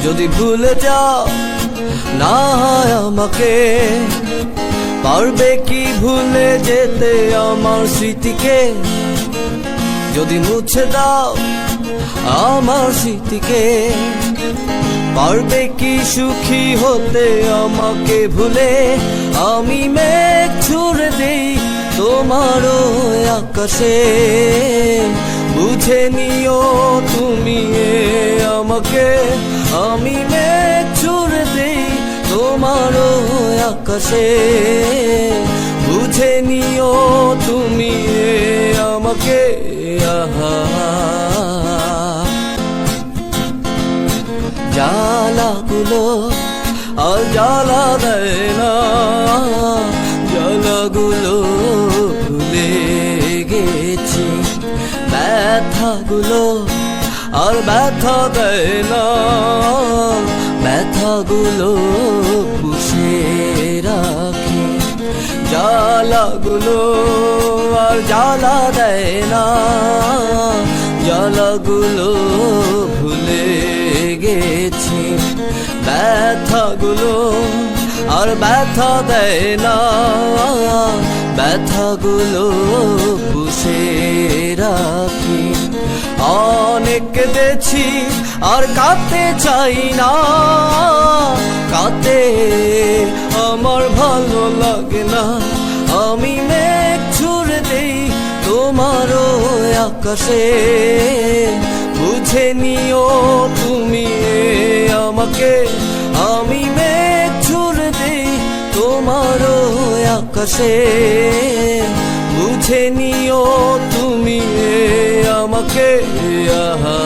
যদি ভুলে যাও না হয় আমাকে, পারবে কি ভুলে যেতে আমার স্মৃতিকে? যদি মুছে দাও আমার স্মৃতিকে, পারবে কি সুখী হতে আমাকে ভুলে? আমি মেঘ ছুড়ে দেই তোমার আকাশে, বুঝে নিও তুমি আমাকে। আমি মেঘ ছুড়ে দেই তোমার আকাশে, বুঝে নিও তুমি আমাকে। আহা জ্বালাগুলো আর জ্বালা দেয় না, জ্বালাগুলো ভুলে গেছি। ব্যথাগুলো আর ব্যথা দেয় না, ব্যথাগুলো পুষে রাখি। জ্বালাগুলো আর জ্বালা দেয় না, জ্বালাগুলো ভুলে গেছি। ব্যথাগুলো আর ব্যথা দেয় না, ব্যথাগুলো পুষে রাখি। অনেক কেঁদেছি আর কাঁদতে চাই না, কাঁদতে আমার ভালো লাগে না। আমি মেঘ ছুড়ে দেই তোমার আকাশে, বুঝে নিও তুমি আমাকে। আমি মেঘ ছুড়ে দেই তোমার আকাশে, বুঝে নিও তুমি আমাকে। আহা